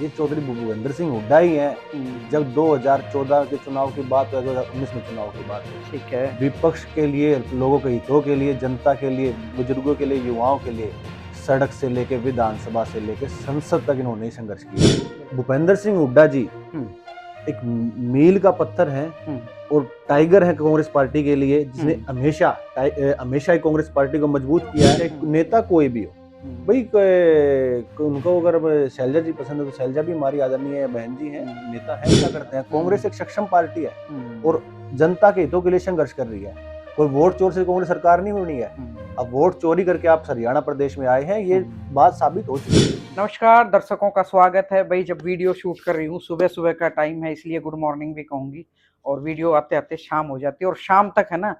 ये चौधरी भूपेंद्र सिंह हुड्डा ही हैं जब 2014 के चुनाव की बात है, 2019 में चुनाव की बात है, ठीक है, विपक्ष के लिए, लोगों के हितों के लिए, जनता के लिए, बुजुर्गों के लिए, युवाओं के लिए सड़क से लेके विधानसभा से लेके संसद तक इन्होंने संघर्ष किया। भूपेंद्र सिंह हुड्डा जी एक मील का पत्थर है और टाइगर है कांग्रेस पार्टी के लिए, जिसने हमेशा ही कांग्रेस पार्टी को मजबूत किया है। एक नेता कोई भी हो भाई, उनको अगर शैलजा जी पसंद है तो शैलजा भी हमारी आदरणीय बहन जी हैं, नेता है, क्या करते हैं। कांग्रेस एक सक्षम पार्टी है और जनता के हितों के लिए संघर्ष कर रही है। कोई वोट चोर से कांग्रेस सरकार नहीं बनी है। अब वोट चोरी करके आप हरियाणा प्रदेश में आए हैं, ये बात साबित हो चुकी है। नमस्कार दर्शकों का स्वागत है। भाई जब वीडियो शूट कर रही हूँ, सुबह सुबह का टाइम है, इसलिए गुड मॉर्निंग भी कहूँगी, और वीडियो आते आते शाम हो जाती है, और शाम तक है ना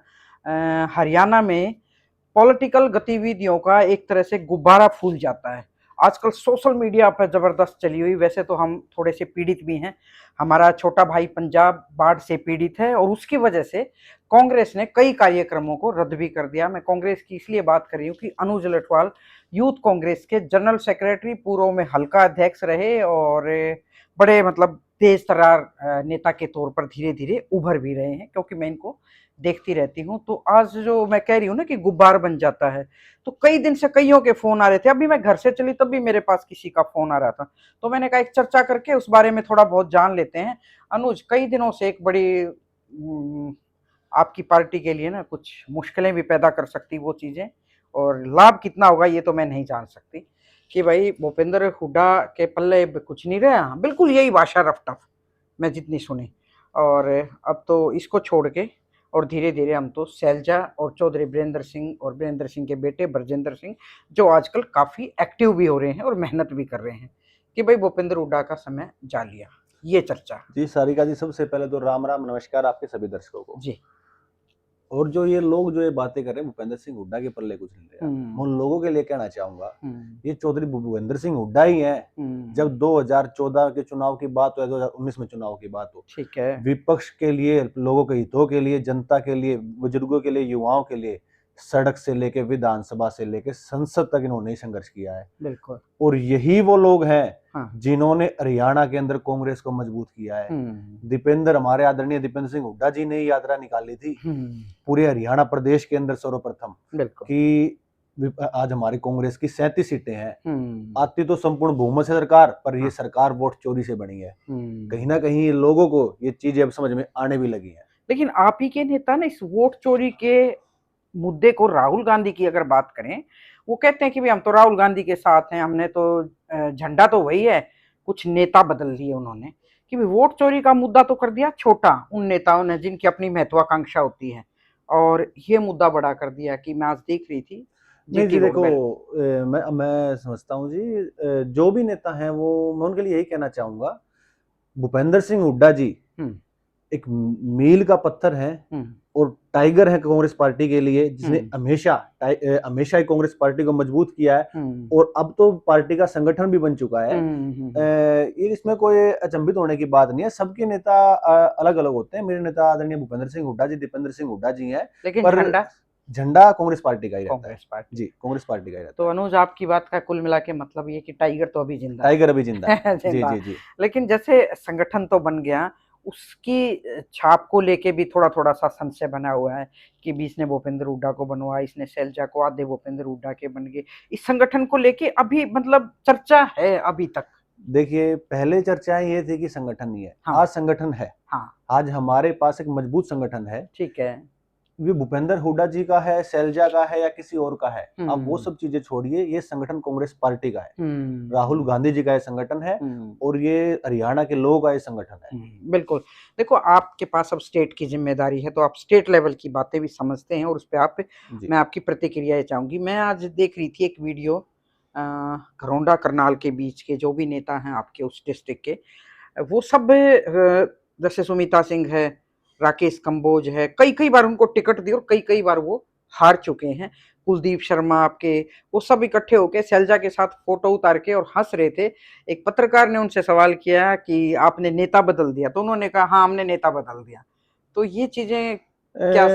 हरियाणा में पॉलिटिकल गतिविधियों का एक तरह से गुब्बारा फूल जाता है। आजकल सोशल मीडिया पर जबरदस्त चली हुई, वैसे तो हम थोड़े से पीड़ित भी हैं। हमारा छोटा भाई पंजाब बाढ़ से पीड़ित है और उसकी वजह से कांग्रेस ने कई कार्यक्रमों को रद्द भी कर दिया। मैं कांग्रेस की इसलिए बात कर रही हूँ कि अनुज लटवाल यूथ कांग्रेस के जनरल सेक्रेटरी, पूर्व में हल्का अध्यक्ष रहे और बड़े मतलब तेज तर्रार नेता के तौर पर धीरे धीरे उभर भी रहे हैं, क्योंकि मैं इनको देखती रहती हूँ। तो आज जो मैं कह रही हूँ ना कि गुब्बार बन जाता है, तो कई दिन से कईयों के फोन आ रहे थे। अभी मैं घर से चली तब भी मेरे पास किसी का फोन आ रहा था, तो मैंने कहा एक चर्चा करके उस बारे में थोड़ा बहुत जान लेते हैं। अनुज, कई दिनों से एक बड़ी आपकी पार्टी के लिए ना कुछ मुश्किलें भी पैदा कर सकती वो चीजें, और लाभ कितना होगा ये तो मैं नहीं जान सकती, कि भाई भूपेंद्र हुड्डा के पल्ले कुछ नहीं रहा। बिल्कुल यही भाषा रफ टफ मैं जितनी सुनी, और अब तो इसको छोड़ के और धीरे धीरे हम तो शैलजा और चौधरी वीरेंद्र सिंह और वीरेंद्र सिंह के बेटे ब्रजेंद्र सिंह, जो आजकल काफ़ी एक्टिव भी हो रहे हैं और मेहनत भी कर रहे हैं, कि भाई भूपेंद्र हुड्डा का समय जा लिया। ये चर्चा जी सारिका जी, सबसे पहले तो राम राम नमस्कार आपके सभी दर्शकों को जी। और जो ये लोग जो ये बातें कर रहे हैं भूपेंद्र सिंह हुड्डा के पल्ले कुछ नहीं रहा, मैं उन लोगों के लिए कहना चाहूंगा, ये चौधरी भूपेंद्र सिंह हुड्डा ही हैं जब 2014 के चुनाव की बात हो, 2019 में चुनाव की बात हो, ठीक है, विपक्ष के लिए, लोगों के हितों के लिए, जनता के लिए, बुजुर्गों के लिए, युवाओं के लिए सड़क से लेके विधानसभा से लेके संसद तक इन्होंने संघर्ष किया है। बिल्कुल। और यही वो लोग हैं हाँ, जिन्होंने हरियाणा के अंदर कांग्रेस को मजबूत किया है। दीपेंद्र, हमारे आदरणीय दीपेंद्र सिंह हुड्डा जी ने यात्रा निकाली थी पूरे हरियाणा प्रदेश के अंदर सर्वप्रथम, कि आज हमारी कांग्रेस की 37 सीटें हैं। आती तो संपूर्ण बहुमत से सरकार, पर ये सरकार वोट चोरी से बनी है। कहीं ना कहीं लोगों को ये चीजें अब समझ में आने भी लगी हैं। लेकिन आप ही के नेता ने इस वोट चोरी के मुद्दे को, राहुल गांधी की अगर बात करें, वो कहते हैं कि भाई हम तो राहुल गांधी के साथ हैं, हमने तो झंडा तो वही है, कुछ नेता बदल दिए उन्होंने, कि भाई वोट चोरी का मुद्दा तो कर दिया छोटा उन नेताओं ने जिनकी अपनी महत्वाकांक्षा होती है, और ये मुद्दा बड़ा कर दिया। कि मैं आज देख रही थी नहीं जी, देखो मैं समझता हूँ जी, जो भी नेता हैं वो, मैं उनके लिए यही कहना चाहूंगा, भूपेंद्र सिंह हुड्डा जी एक मील का पत्थर है और टाइगर है कांग्रेस पार्टी के लिए, जिसने हमेशा ही कांग्रेस पार्टी को मजबूत किया है और अब तो पार्टी का संगठन भी बन चुका है। ये इसमें कोई अचंभित होने की बात नहीं है। सबके नेता अलग अलग होते हैं। मेरे नेता आदरणीय भूपेंद्र सिंह हुड्डा जी, दीपेंद्र सिंह हुड्डा जी हैं, लेकिन पर झंडा कांग्रेस पार्टी का ही रहता है। कांग्रेस पार्टी जी, कांग्रेस पार्टी का ही रहता तो है। अनुज, आपकी बात का कुल मिला के मतलब ये कि टाइगर तो अभी जिंदा है। टाइगर अभी जिंदा है। जी जिंदा। जी जी। लेकिन जैसे संगठन तो बन गया, उसकी छाप को लेके भी थोड़ा थोड़ा सा संशय बना हुआ है, कि बीच ने भूपेंद्र हुड्डा को बनवाया, इसने शैलजा को, आधे भूपेंद्र हुड्डा के बन गए। इस संगठन को लेके अभी मतलब चर्चा है अभी तक? देखिए, पहले चर्चाएं ये थी कि संगठन नहीं है। हाँ, आज संगठन है। हाँ, आज हमारे पास एक मजबूत संगठन है। ठीक है। ये भूपेंद्र हुड्डा जी का है, शैलजा का है या किसी और का है, अब वो सब चीजें छोड़िए, ये संगठन कांग्रेस पार्टी का है। राहुल गांधी जी का ये संगठन है और ये हरियाणा के लोगों का ये संगठन है। बिल्कुल। देखो, आपके पास अब स्टेट की जिम्मेदारी है, तो आप स्टेट लेवल की बातें भी समझते हैं, और उस पर मैं आपकी प्रतिक्रिया चाहूंगी। मैं आज देख रही थी एक वीडियो, घरौंडा करनाल के बीच के जो भी नेता हैं आपके उस डिस्ट्रिक्ट के, वो सब जैसे सुमिता सिंह है, राकेश कंबोज है, कई कई बार उनको टिकट दी और कई कई बार वो हार चुके हैं। कुलदीप शर्मा आपके, वो सब इकट्ठे होके शैलजा के साथ फोटो उतार के और हंस रहे थे। एक पत्रकार ने उनसे सवाल किया कि आपने नेता बदल दिया, तो उन्होंने कहा हाँ, हमने नेता बदल दिया। तो ये चीजें क्या?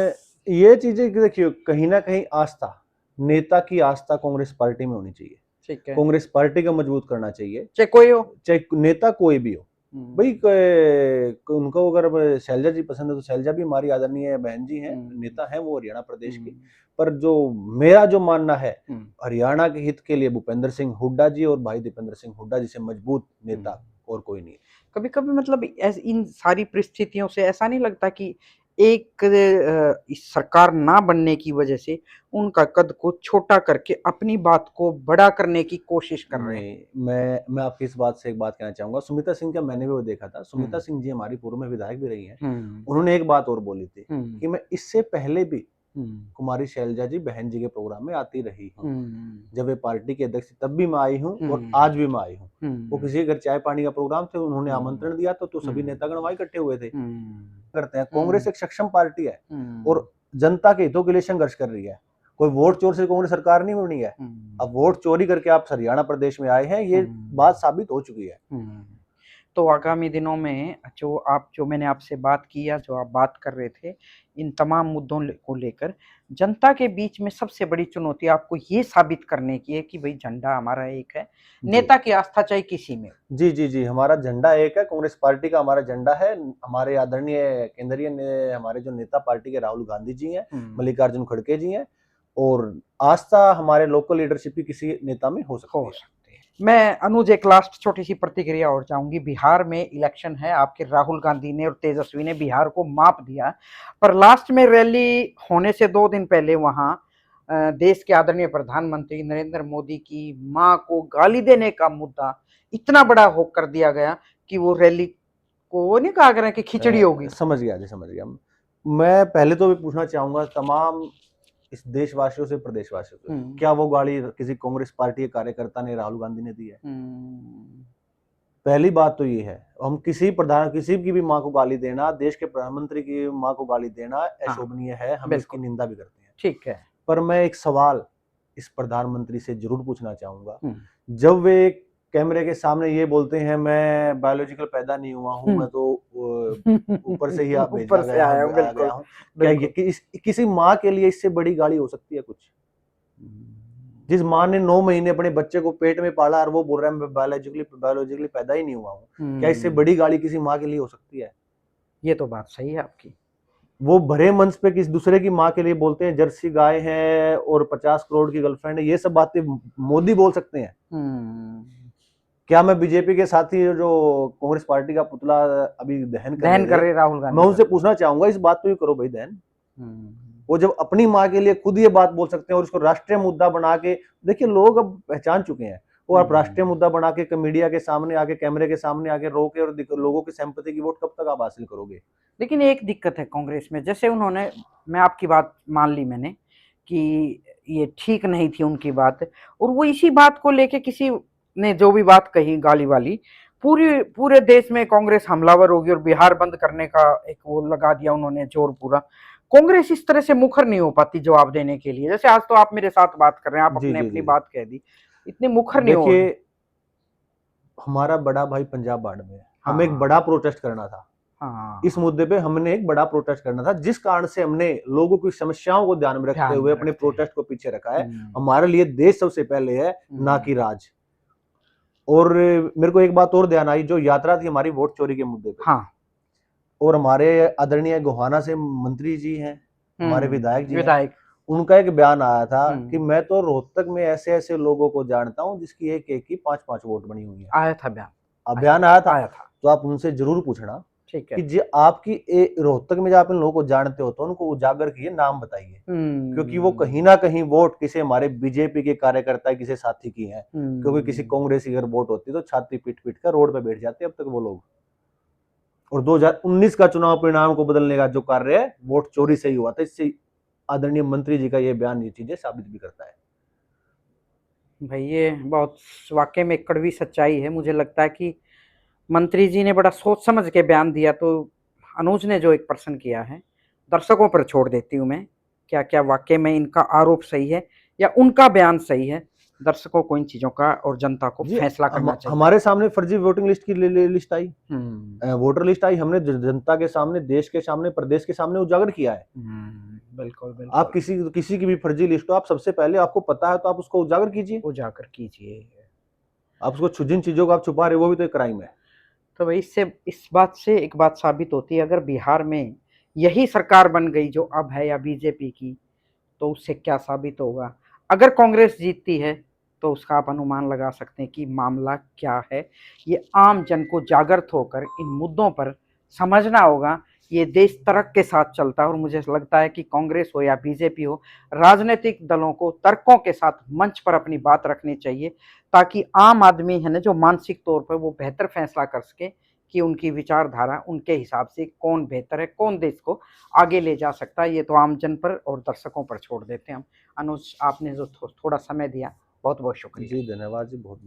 ये चीजें देखिए, कहीं ना कहीं आस्था, नेता की आस्था कांग्रेस पार्टी में होनी चाहिए। ठीक है। कांग्रेस पार्टी को मजबूत करना चाहिए, चाहे कोई हो। चाहे नेता कोई भी हो। भाई उनको अगर शैलजा जी पसंद है तो शैलजा भी हमारी आदरणीय बहन जी हैं, नेता हैं वो हरियाणा प्रदेश की। पर जो मेरा जो मानना है, हरियाणा के हित के लिए भूपेंद्र सिंह हुड्डा जी और भाई दीपेंद्र सिंह हुड्डा जी से मजबूत नेता और कोई नहीं। कभी कभी मतलब इन सारी परिस्थितियों से ऐसा नहीं लगता कि एक इस सरकार ना बनने की वजह से उनका कद को छोटा करके अपनी बात को बड़ा करने की कोशिश कर रहे हैं? मैं आपकी इस बात से एक बात कहना चाहूंगा। सुमित्रा सिंह का मैंने भी वो देखा था। सुमित्रा सिंह जी हमारी पूर्व में विधायक भी रही हैं। उन्होंने एक बात और बोली थी कि मैं इससे पहले भी कुमारी शैलजा जी बहन जी के प्रोग्राम में आती रही हूँ। जब वे पार्टी के अध्यक्ष तब भी मैं आई हूँ और आज भी मैं आई हूँ। वो किसी के घर चाय पानी का प्रोग्राम थे, उन्होंने आमंत्रण दिया तो सभी नेतागण वहां इकट्ठे हुए थे। करते हैं, कांग्रेस एक सक्षम पार्टी है और जनता के हितों के लिए संघर्ष कर रही है। कोई वोट चोर से कांग्रेस सरकार नहीं बनी है। अब वोट चोरी करके आप हरियाणा प्रदेश में आए हैं, ये बात साबित हो चुकी है। तो आगामी दिनों में जो मैंने आपसे बात की या जो आप बात कर रहे थे, इन तमाम मुद्दों को लेकर जनता के बीच में सबसे बड़ी चुनौती आपको ये साबित करने की है कि भाई झंडा हमारा एक है, नेता की आस्था चाहे किसी में। जी जी जी, हमारा झंडा एक है, कांग्रेस पार्टी का हमारा झंडा है। हमारे आदरणीय केंद्रीय हमारे जो नेता पार्टी के राहुल गांधी जी हैं, मल्लिकार्जुन खड़गे जी हैं, और आस्था हमारे लोकल लीडरशिप की किसी नेता में हो सकती है। मैं अनुज एक लास्ट छोटी सी प्रतिक्रिया और चाहूंगी। बिहार में इलेक्शन है, आपके राहुल गांधी ने और तेजस्वी ने बिहार को माप दिया, पर लास्ट में रैली होने से 2 दिन पहले वहां देश के आदरणीय प्रधानमंत्री नरेंद्र मोदी की मां को गाली देने का मुद्दा इतना बड़ा हो कर दिया गया कि वो रैली को वो नहीं कहा करें कि खिचड़ी होगी। समझ गया जी, समझ गया। मैं पहले तो भी पूछना चाहूंगा तमाम इस देशवासियों से, प्रदेशवासियों से, क्या वो गाली किसी कांग्रेस पार्टी के कार्यकर्ता ने राहुल गांधी ने दी है? पहली बात तो ये है, हम किसी की भी मां को गाली देना, देश के प्रधानमंत्री की मां को गाली देना अशोभनीय है, हम इसकी निंदा भी करते हैं। ठीक है, पर मैं एक सवाल इस प्रधानमंत्री से जरूर पूछना चाहूंगा। जब वे कैमरे के सामने ये बोलते हैं मैं बायोलॉजिकल पैदा नहीं हुआ हूं, मैं तो ऊपर से ही भेजा गया हूं, क्या किसी माँ के लिए इससे बड़ी गाली हो सकती है कुछ? जिस माँ ने 9 महीने अपने बच्चे को पेट में पाला और वो बोल रहा है मैं बायोलॉजिकली पैदा ही नहीं हुआ हूँ, क्या इससे बड़ी गाली किसी माँ के लिए हो सकती है? ये तो बात सही है आपकी। वो भरे मंच पे किसी दूसरे की माँ के लिए बोलते हैं जर्सी गाय है और 50 करोड़ की गर्लफ्रेंड है, ये सब बातें मोदी बोल सकते हैं? क्या मैं बीजेपी के साथी जो कांग्रेस पार्टी का पुतला अभी दहन कर रहे राहुल गांधी, मैं उनसे पूछना चाहूंगा इस बात को भी करो भाई दहन। वो जब अपनी माँ के लिए खुद ये बात बोल सकते हैं और उसको राष्ट्रीय मुद्दा बना के, देखिए लोग अब पहचान चुके हैं, वो आप राष्ट्रीय मुद्दा बना के मीडिया के सामने आके, कैमरे के सामने आके रोके और लोगों की सिंपैथी की वोट कब तक आप हासिल करोगे? लेकिन एक दिक्कत है कांग्रेस में, जैसे उन्होंने, मैं आपकी बात मान ली मैंने कि ये ठीक नहीं थी उनकी बात, और वो इसी बात को लेके किसी ने जो भी बात कही गाली वाली, पूरे देश में कांग्रेस हमलावर होगी और बिहार बंद करने का एक वो लगा दिया उन्होंने जोर पूरा। कांग्रेस इस तरह से मुखर नहीं हो पाती जवाब देने के लिए। जैसे आज तो आप मेरे साथ बात कर रहे हैं, आप अपने अपनी बात कह दी, इतने मुखर नहीं हो। देखिए हमारा बड़ा भाई पंजाब बाढ़ में, हमें एक बड़ा प्रोटेस्ट करना था। इस मुद्दे पे हमने एक बड़ा प्रोटेस्ट करना था, जिस कारण से हमने लोगों की समस्याओं को ध्यान में रखते हुए अपने प्रोटेस्ट को पीछे रखा है। हमारे लिए देश सबसे पहले है, ना कि राज। और मेरे को एक बात और ध्यान आई, जो यात्रा थी हमारी वोट चोरी के मुद्दे पे, और हमारे आदरणीय गोहाना से मंत्री जी हैं, हमारे विधायक जी, उनका एक बयान आया था कि मैं तो रोहतक में ऐसे ऐसे लोगों को जानता हूं जिसकी एक की 5-5 वोट बनी हुई है। आया था बयान आया था। तो आप उनसे जरूर पूछना कि जो आपकी रोहतक में जो आप इन लोगों को जानते हो तो उनको उजागर किए, नाम बताइए, क्योंकि वो कहीं ना कहीं वोट किसी हमारे बीजेपी के कार्यकर्ता किसी साथी की है, क्योंकि किसी कांग्रेस की अगर वोट होती तो छाती पीट पीट कर रोड पे बैठ जाते अब तक वो लोग। और 2019 का चुनाव परिणाम को बदलने का जो कार्य है वोट चोरी से ही हुआ था। इससे आदरणीय मंत्री जी का ये बयान ये चीजें साबित भी करता है। भाई ये बहुत वाकई में कड़वी सच्चाई है। मुझे लगता है कि मंत्री जी ने बड़ा सोच समझ के बयान दिया, तो अनुज ने जो एक प्रश्न किया है, दर्शकों पर छोड़ देती हूँ मैं, क्या क्या वाकई में इनका आरोप सही है या उनका बयान सही है। दर्शकों को इन चीजों का और जनता को फैसला करना चाहिए। हमारे सामने फर्जी वोटिंग लिस्ट की लिस्ट आई, वोटर लिस्ट आई, हमने जनता के सामने, देश के सामने, प्रदेश के सामने उजागर किया है। बिल्कुल बिल्कुल। आप किसी की भी फर्जी लिस्ट हो, आप सबसे पहले आपको पता है तो आप उसको उजागर कीजिए। उजागर कीजिए। आप उसको जिन चीजों को आप छुपा रहे हो वो भी तो एक क्राइम है। तो भाई इससे इस बात से एक बात साबित होती है, अगर बिहार में यही सरकार बन गई जो अब है या बीजेपी की, तो उससे क्या साबित होगा। अगर कांग्रेस जीतती है तो उसका आप अनुमान लगा सकते हैं कि मामला क्या है। ये आम जन को जागृत होकर इन मुद्दों पर समझना होगा। ये देश तर्क के साथ चलता है और मुझे लगता है कि कांग्रेस हो या बीजेपी हो, राजनीतिक दलों को तर्कों के साथ मंच पर अपनी बात रखनी चाहिए, ताकि आम आदमी है ना जो मानसिक तौर पर वो बेहतर फैसला कर सके कि उनकी विचारधारा उनके हिसाब से कौन बेहतर है, कौन देश को आगे ले जा सकता है। ये तो आम जन पर और दर्शकों पर छोड़ देते हैं हम। अनुज, आपने जो थोड़ा समय दिया, बहुत बहुत शुक्रिया। जी धन्यवाद जी, बहुत